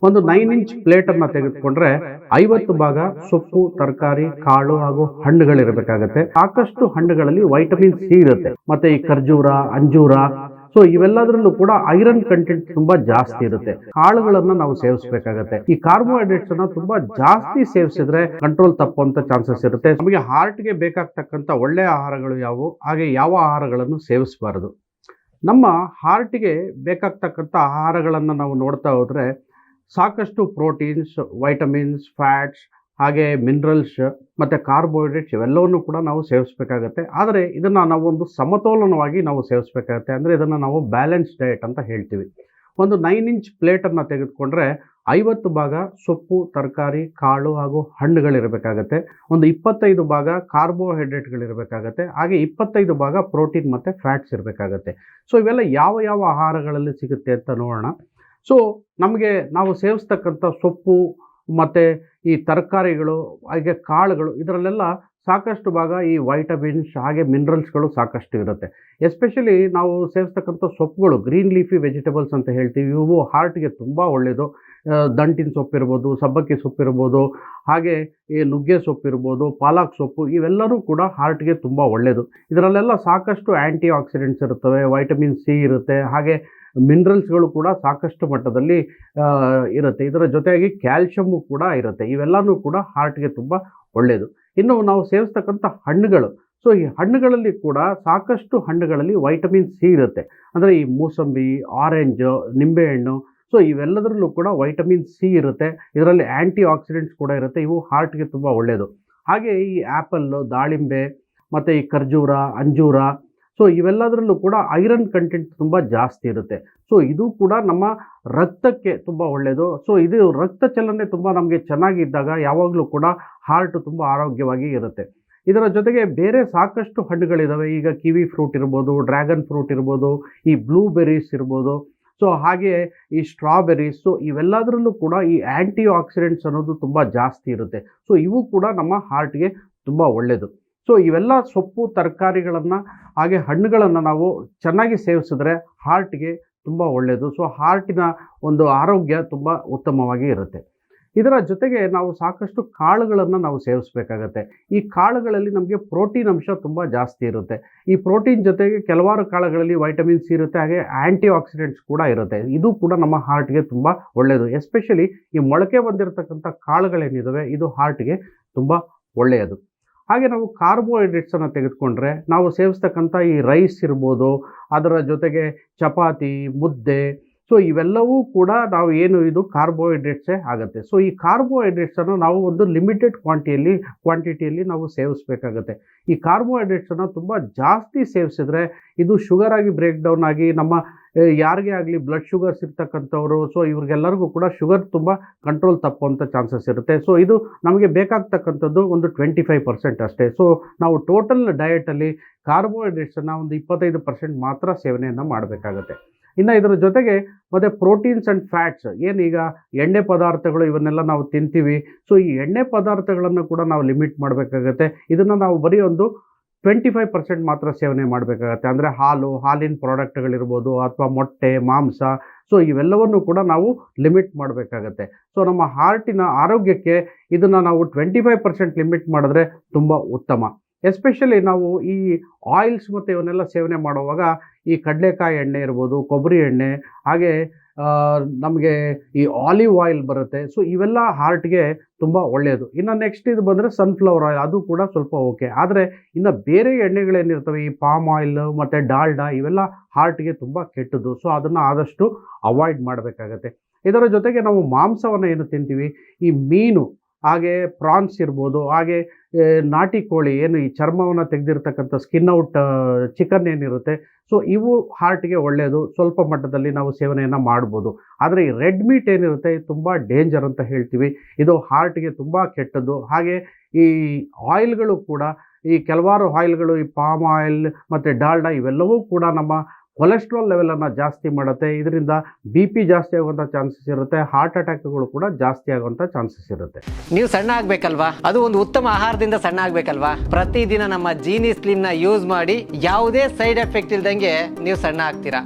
ಒಂದು 9 inch plate ಅನ್ನ ತೆಗೆದುಕೊಂಡ್ರೆ 50 ಭಾಗ ಸೊಪ್ಪು, ತರಕಾರಿ, ಕಾಳು ಹಾಗೂ ಹಣ್ಣುಗಳಿರಬೇಕಾಗತ್ತೆ. ಸಾಕಷ್ಟು ಹಣ್ಣುಗಳಲ್ಲಿ ವೈಟಮಿನ್ ಸಿ ಇರುತ್ತೆ. ಮತ್ತೆ ಈ ಖರ್ಜೂರ, ಅಂಜೂರ, ಸೊ ಇವೆಲ್ಲದರಲ್ಲೂ ಕೂಡ ಐರನ್ ಕಂಟೆಂಟ್ ತುಂಬಾ ಜಾಸ್ತಿ ಇರುತ್ತೆ. ಕಾಳುಗಳನ್ನ ನಾವು ಸೇವಿಸಬೇಕಾಗತ್ತೆ. ಈ ಕಾರ್ಬೋಹೈಡ್ರೇಟ್ಸ್ ಅನ್ನ ತುಂಬಾ ಜಾಸ್ತಿ ಸೇವಿಸಿದ್ರೆ ಕಂಟ್ರೋಲ್ ತಪ್ಪುವಂತ ಚಾನ್ಸಸ್ ಇರುತ್ತೆ. ನಮಗೆ ಹಾರ್ಟ್ಗೆ ಬೇಕಾಗ್ತಕ್ಕಂಥ ಒಳ್ಳೆ ಆಹಾರಗಳು ಯಾವುವು, ಹಾಗೆ ಯಾವ ಆಹಾರಗಳನ್ನು ಸೇವಿಸಬಾರದು. ನಮ್ಮ ಹಾರ್ಟ್ಗೆ ಬೇಕಾಗ್ತಕ್ಕಂಥ ಆಹಾರಗಳನ್ನು ನಾವು ನೋಡ್ತಾ ಹೋದ್ರೆ ಸಾಕಷ್ಟು ಪ್ರೋಟೀನ್ಸ್, ವೈಟಮಿನ್ಸ್, ಫ್ಯಾಟ್ಸ್, ಹಾಗೆ ಮಿನರಲ್ಸ್ ಮತ್ತು ಕಾರ್ಬೋಹೈಡ್ರೇಟ್ಸ್ ಇವೆಲ್ಲವನ್ನು ಕೂಡ ನಾವು ಸೇವಿಸಬೇಕಾಗತ್ತೆ. ಆದರೆ ಇದನ್ನು ನಾವು ಒಂದು ಸಮತೋಲನವಾಗಿ ನಾವು ಸೇವಿಸಬೇಕಾಗತ್ತೆ. ಅಂದರೆ ಇದನ್ನು ನಾವು ಬ್ಯಾಲೆನ್ಸ್ ಡಯಟ್ ಅಂತ ಹೇಳ್ತೀವಿ. ಒಂದು 9 ಇಂಚ್ ಪ್ಲೇಟನ್ನು ತೆಗೆದುಕೊಂಡ್ರೆ 50 ಭಾಗ ಸೊಪ್ಪು, ತರಕಾರಿ, ಕಾಳು ಹಾಗೂ ಹಣ್ಣುಗಳಿರಬೇಕಾಗತ್ತೆ. ಒಂದು 25 ಭಾಗ ಕಾರ್ಬೋಹೈಡ್ರೇಟ್ಗಳಿರಬೇಕಾಗತ್ತೆ. ಹಾಗೆ 25 ಭಾಗ ಪ್ರೋಟೀನ್ ಮತ್ತು ಫ್ಯಾಟ್ಸ್ ಇರಬೇಕಾಗತ್ತೆ. ಸೊ ಇವೆಲ್ಲ ಯಾವ ಯಾವ ಆಹಾರಗಳಲ್ಲಿ ಸಿಗುತ್ತೆ ಅಂತ ನೋಡೋಣ. ಸೊ ನಮಗೆ ನಾವು ಸೇವಿಸ್ತಕ್ಕಂಥ ಸೊಪ್ಪು ಮತ್ತು ಈ ತರಕಾರಿಗಳು, ಹಾಗೆ ಕಾಳುಗಳು, ಇದರಲ್ಲೆಲ್ಲ ಸಾಕಷ್ಟು ಭಾಗ ಈ ವೈಟಮಿನ್ಸ್ ಹಾಗೆ ಮಿನರಲ್ಸ್ಗಳು ಸಾಕಷ್ಟು ಇರುತ್ತೆ. ಎಸ್ಪೆಷಲಿ ನಾವು ಸೇವಿಸ್ತಕ್ಕಂಥ ಸೊಪ್ಪುಗಳು, ಗ್ರೀನ್ ಲೀಫಿ ವೆಜಿಟೇಬಲ್ಸ್ ಅಂತ ಹೇಳ್ತೀವಿ, ಇವು ಹಾರ್ಟ್ಗೆ ತುಂಬ ಒಳ್ಳೆಯದು. ದಂಟಿನ ಸೊಪ್ಪಿರ್ಬೋದು, ಸಬ್ಬಕ್ಕಿ ಸೊಪ್ಪಿರ್ಬೋದು, ಹಾಗೆ ಈ ನುಗ್ಗೆ ಸೊಪ್ಪಿರ್ಬೋದು, ಪಾಲಕ್ ಸೊಪ್ಪು, ಇವೆಲ್ಲರೂ ಕೂಡ ಹಾರ್ಟ್ಗೆ ತುಂಬ ಒಳ್ಳೆಯದು. ಇದರಲ್ಲೆಲ್ಲ ಸಾಕಷ್ಟು ಆ್ಯಂಟಿ ಆಕ್ಸಿಡೆಂಟ್ಸ್ ಇರುತ್ತವೆ, ವೈಟಮಿನ್ ಸಿ ಇರುತ್ತೆ, ಹಾಗೆ ಮಿನರಲ್ಸ್ಗಳು ಕೂಡ ಸಾಕಷ್ಟು ಮಟ್ಟದಲ್ಲಿ ಇರುತ್ತೆ. ಇದರ ಜೊತೆಯಾಗಿ ಕ್ಯಾಲ್ಶಿಯಮ್ಮು ಕೂಡ ಇರುತ್ತೆ. ಇವೆಲ್ಲವೂ ಕೂಡ ಹಾರ್ಟ್ಗೆ ತುಂಬ ಒಳ್ಳೆಯದು. ಇನ್ನು ನಾವು ಸೇವಿಸ್ತಕ್ಕಂಥ ಹಣ್ಣುಗಳು, ಸೊ ಈ ಹಣ್ಣುಗಳಲ್ಲಿ ಕೂಡ ಸಾಕಷ್ಟು ಹಣ್ಣುಗಳಲ್ಲಿ ವೈಟಮಿನ್ ಸಿ ಇರುತ್ತೆ. ಅಂದರೆ ಈ ಮೂಸಂಬಿ, ಆರೆಂಜು, ನಿಂಬೆಹಣ್ಣು, ಸೊ ಇವೆಲ್ಲದರಲ್ಲೂ ಕೂಡ ವೈಟಮಿನ್ ಸಿ ಇರುತ್ತೆ. ಇದರಲ್ಲಿ ಆ್ಯಂಟಿ ಆಕ್ಸಿಡೆಂಟ್ಸ್ ಕೂಡ ಇರುತ್ತೆ. ಇವು ಹಾರ್ಟ್ಗೆ ತುಂಬ ಒಳ್ಳೆಯದು. ಹಾಗೆ ಈ ಆ್ಯಪಲ್ಲು, ದಾಳಿಂಬೆ, ಮತ್ತು ಈ ಖರ್ಜೂರ, ಅಂಜೂರ, ಸೊ ಇವೆಲ್ಲದರಲ್ಲೂ ಕೂಡ ಐರನ್ ಕಂಟೆಂಟ್ ತುಂಬ ಜಾಸ್ತಿ ಇರುತ್ತೆ. ಸೊ ಇದು ಕೂಡ ನಮ್ಮ ರಕ್ತಕ್ಕೆ ತುಂಬ ಒಳ್ಳೆಯದು. ಸೊ ಇದು ರಕ್ತ ಚಲನೆ ತುಂಬ ನಮಗೆ ಚೆನ್ನಾಗಿದ್ದಾಗ ಯಾವಾಗಲೂ ಕೂಡ ಹಾರ್ಟ್ ತುಂಬ ಆರೋಗ್ಯವಾಗಿ ಇರುತ್ತೆ. ಇದರ ಜೊತೆಗೆ ಬೇರೆ ಸಾಕಷ್ಟು ಹಣ್ಣುಗಳಿದ್ದಾವೆ. ಈಗ ಕಿವಿ ಫ್ರೂಟ್ ಇರ್ಬೋದು, ಡ್ರ್ಯಾಗನ್ ಫ್ರೂಟ್ ಇರ್ಬೋದು, ಈ ಬ್ಲೂಬೆರೀಸ್ ಇರ್ಬೋದು, ಸೊ ಹಾಗೆ ಈ ಸ್ಟ್ರಾಬೆರೀಸ್, ಸೊ ಇವೆಲ್ಲದರಲ್ಲೂ ಕೂಡ ಈ ಆ್ಯಂಟಿ ಆಕ್ಸಿಡೆಂಟ್ಸ್ ಅನ್ನೋದು ತುಂಬ ಜಾಸ್ತಿ ಇರುತ್ತೆ. ಸೊ ಇವು ಕೂಡ ನಮ್ಮ ಹಾರ್ಟ್ಗೆ ತುಂಬ ಒಳ್ಳೆಯದು. ಸೊ ಇವೆಲ್ಲ ಸೊಪ್ಪು, ತರಕಾರಿಗಳನ್ನು ಹಾಗೆ ಹಣ್ಣುಗಳನ್ನು ನಾವು ಚೆನ್ನಾಗಿ ಸೇವಿಸಿದ್ರೆ ಹಾರ್ಟ್ಗೆ ತುಂಬ ಒಳ್ಳೆಯದು. ಸೊ ಹಾರ್ಟಿನ ಒಂದು ಆರೋಗ್ಯ ತುಂಬ ಉತ್ತಮವಾಗಿ ಇರುತ್ತೆ. ಇದರ ಜೊತೆಗೆ ನಾವು ಸಾಕಷ್ಟು ಕಾಳುಗಳನ್ನು ನಾವು ಸೇವಿಸಬೇಕಾಗತ್ತೆ. ಈ ಕಾಳುಗಳಲ್ಲಿ ನಮಗೆ ಪ್ರೋಟೀನ್ ಅಂಶ ತುಂಬ ಜಾಸ್ತಿ ಇರುತ್ತೆ. ಈ ಪ್ರೋಟೀನ್ ಜೊತೆಗೆ ಕೆಲವಾರು ಕಾಳುಗಳಲ್ಲಿ ವೈಟಮಿನ್ ಸಿ ಇರುತ್ತೆ, ಹಾಗೆ ಆ್ಯಂಟಿ ಆಕ್ಸಿಡೆಂಟ್ಸ್ ಕೂಡ ಇರುತ್ತೆ. ಇದು ಕೂಡ ನಮ್ಮ ಹಾರ್ಟ್ಗೆ ತುಂಬ ಒಳ್ಳೆಯದು. ಎಸ್ಪೆಷಲಿ ಈ ಮೊಳಕೆ ಬಂದಿರತಕ್ಕಂಥ ಕಾಳುಗಳೇನಿದ್ದಾವೆ, ಇದು ಹಾರ್ಟ್ಗೆ ತುಂಬ ಒಳ್ಳೆಯದು. ಹಾಗೆ ನಾವು ಕಾರ್ಬೋಹೈಡ್ರೇಟ್ಸನ್ನು ತೆಗೆದುಕೊಂಡ್ರೆ ನಾವು ಸೇವಿಸ್ತಕ್ಕಂಥ ಈ ರೈಸ್ ಇರ್ಬೋದು, ಅದರ ಜೊತೆಗೆ ಚಪಾತಿ, ಮುದ್ದೆ, ಸೊ ಇವೆಲ್ಲವೂ ಕೂಡ ನಾವು ಏನು ಇದು ಕಾರ್ಬೋಹೈಡ್ರೇಟ್ಸೇ ಆಗುತ್ತೆ. ಸೊ ಈ ಕಾರ್ಬೋಹೈಡ್ರೇಟ್ಸನ್ನು ನಾವು ಒಂದು ಲಿಮಿಟೆಡ್ ಕ್ವಾಂಟಿಟಿಯಲ್ಲಿ ನಾವು ಸೇವಿಸಬೇಕಾಗತ್ತೆ. ಈ ಕಾರ್ಬೋಹೈಡ್ರೇಟ್ಸನ್ನು ತುಂಬ ಜಾಸ್ತಿ ಸೇವಿಸಿದ್ರೆ ಇದು ಶುಗರ್ ಆಗಿ ಬ್ರೇಕ್ ಡೌನ್ ಆಗಿ ನಮ್ಮ ಯಾರಿಗೇ ಆಗಲಿ ಬ್ಲಡ್ ಶುಗರ್ಸ್ ಇರ್ತಕ್ಕಂಥವ್ರು, ಸೊ ಇವ್ರಿಗೆಲ್ಲರಿಗೂ ಕೂಡ ಶುಗರ್ ತುಂಬ ಕಂಟ್ರೋಲ್ ತಪ್ಪುವಂಥ ಚಾನ್ಸಸ್ ಇರುತ್ತೆ. ಸೊ ಇದು ನಮಗೆ ಬೇಕಾಗ್ತಕ್ಕಂಥದ್ದು ಒಂದು 25% ಅಷ್ಟೇ. ಸೊ ನಾವು ಟೋಟಲ್ ಡಯಟಲ್ಲಿ ಕಾರ್ಬೋಹೈಡ್ರೇಟ್ಸನ್ನು ಒಂದು 25% ಮಾತ್ರ ಸೇವನೆಯನ್ನು ಮಾಡಬೇಕಾಗತ್ತೆ. ಇನ್ನು ಇದರ ಜೊತೆಗೆ ಮತ್ತು ಪ್ರೋಟೀನ್ಸ್ ಆ್ಯಂಡ್ ಫ್ಯಾಟ್ಸ್, ಏನೀಗ ಎಣ್ಣೆ ಪದಾರ್ಥಗಳು ಇವನ್ನೆಲ್ಲ ನಾವು ತಿಂತೀವಿ. ಸೊ ಈ ಎಣ್ಣೆ ಪದಾರ್ಥಗಳನ್ನು ಕೂಡ ನಾವು ಲಿಮಿಟ್ ಮಾಡಬೇಕಾಗತ್ತೆ. ಇದನ್ನು ನಾವು ಬರೀ ಒಂದು 25% ಮಾತ್ರ ಸೇವನೆ ಮಾಡಬೇಕಾಗತ್ತೆ. ಅಂದರೆ ಹಾಲು, ಹಾಲಿನ ಪ್ರಾಡಕ್ಟ್ಗಳಿರ್ಬೋದು, ಅಥವಾ ಮೊಟ್ಟೆ, ಮಾಂಸ, ಸೊ ಇವೆಲ್ಲವನ್ನು ಕೂಡ ನಾವು ಲಿಮಿಟ್ ಮಾಡಬೇಕಾಗತ್ತೆ. ಸೊ ನಮ್ಮ ಹಾರ್ಟಿನ ಆರೋಗ್ಯಕ್ಕೆ ಇದನ್ನು ನಾವು 25% ಲಿಮಿಟ್ ಮಾಡಿದ್ರೆ ತುಂಬ ಉತ್ತಮ. ಎಸ್ಪೆಷಲಿ ನಾವು ಈ ಆಯಿಲ್ಸ್ ಮತ್ತು ಇವನ್ನೆಲ್ಲ ಸೇವನೆ ಮಾಡುವಾಗ ಈ ಕಡಲೆಕಾಯಿ ಎಣ್ಣೆ ಇರ್ಬೋದು, ಕೊಬ್ಬರಿ ಎಣ್ಣೆ, ಹಾಗೆ ನಮಗೆ ಈ ಆಲಿವ್ ಆಯಿಲ್ ಬರುತ್ತೆ. ಸೊ ಇವೆಲ್ಲ ಹಾರ್ಟ್ಗೆ ತುಂಬ ಒಳ್ಳೆಯದು. ಇನ್ನು ನೆಕ್ಸ್ಟ್ ಇದು ಬಂದರೆ ಸನ್ಫ್ಲವರ್ ಆಯಿಲ್, ಅದು ಕೂಡ ಸ್ವಲ್ಪ ಓಕೆ. ಆದರೆ ಇನ್ನು ಬೇರೆ ಎಣ್ಣೆಗಳೇನಿರ್ತವೆ, ಈ ಪಾಮ್ ಆಯಿಲ್ ಮತ್ತು ಡಾಲ್ಡಾ, ಇವೆಲ್ಲ ಹಾರ್ಟ್ಗೆ ತುಂಬ ಕೆಟ್ಟದ್ದು. ಸೊ ಅದನ್ನು ಆದಷ್ಟು ಅವಾಯ್ಡ್ ಮಾಡಬೇಕಾಗತ್ತೆ. ಇದರ ಜೊತೆಗೆ ನಾವು ಮಾಂಸವನ್ನು ಏನು ತಿಂತೀವಿ, ಈ ಮೀನು, ಹಾಗೆ ಪ್ರಾನ್ಸ್ ಇರ್ಬೋದು, ಹಾಗೆ ನಾಟಿ ಕೋಳಿ, ಏನು ಈ ಚರ್ಮವನ್ನು ತೆಗೆದಿರ್ತಕ್ಕಂಥ ಸ್ಕಿನ್ ಔಟ್ ಚಿಕನ್ ಏನಿರುತ್ತೆ, ಸೊ ಇವು ಹಾರ್ಟ್ಗೆ ಒಳ್ಳೆಯದು. ಸ್ವಲ್ಪ ಮಟ್ಟದಲ್ಲಿ ನಾವು ಸೇವನೆಯನ್ನು ಮಾಡ್ಬೋದು. ಆದರೆ ಈ ರೆಡ್ ಮೀಟ್ ಏನಿರುತ್ತೆ, ಇದು ತುಂಬ ಡೇಂಜರ್ ಅಂತ ಹೇಳ್ತೀವಿ. ಇದು ಹಾರ್ಟ್ಗೆ ತುಂಬ ಕೆಟ್ಟದ್ದು. ಹಾಗೆ ಈ ಆಯಿಲ್ಗಳು ಕೂಡ, ಈ ಕೆಲವಾರು ಆಯಿಲ್ಗಳು, ಈ ಪಾಮ್ ಆಯಿಲ್ ಮತ್ತು ಡಾಲ್ಡಾ, ಇವೆಲ್ಲವೂ ಕೂಡ ನಮ್ಮ ಕೊಲೆಸ್ಟ್ರಾಲ್ ಲೆವೆಲನ್ನು ಜಾಸ್ತಿ ಮಾಡುತ್ತೆ. ಇದರಿಂದ BP ಜಾಸ್ತಿ ಆಗುವಂಥ ಚಾನ್ಸಸ್ ಇರುತ್ತೆ. ಹಾರ್ಟ್ ಅಟ್ಯಾಕ್ಗಳು ಕೂಡ ಜಾಸ್ತಿ ಆಗುವಂಥ ಚಾನ್ಸಸ್ ಇರುತ್ತೆ. ನೀವು ಸಣ್ಣ ಆಗಬೇಕಲ್ವಾ? ಅದು ಒಂದು ಉತ್ತಮ ಆಹಾರದಿಂದ ಸಣ್ಣ ಆಗಬೇಕಲ್ವಾ? ಪ್ರತಿದಿನ ನಮ್ಮ ಜೀನಿ ಸ್ಲಿಮ್ನ ಯೂಸ್ ಮಾಡಿ ಯಾವುದೇ ಸೈಡ್ ಎಫೆಕ್ಟ್ ಇಲ್ದಂಗೆ ನೀವು ಸಣ್ಣ ಆಗ್ತೀರಾ.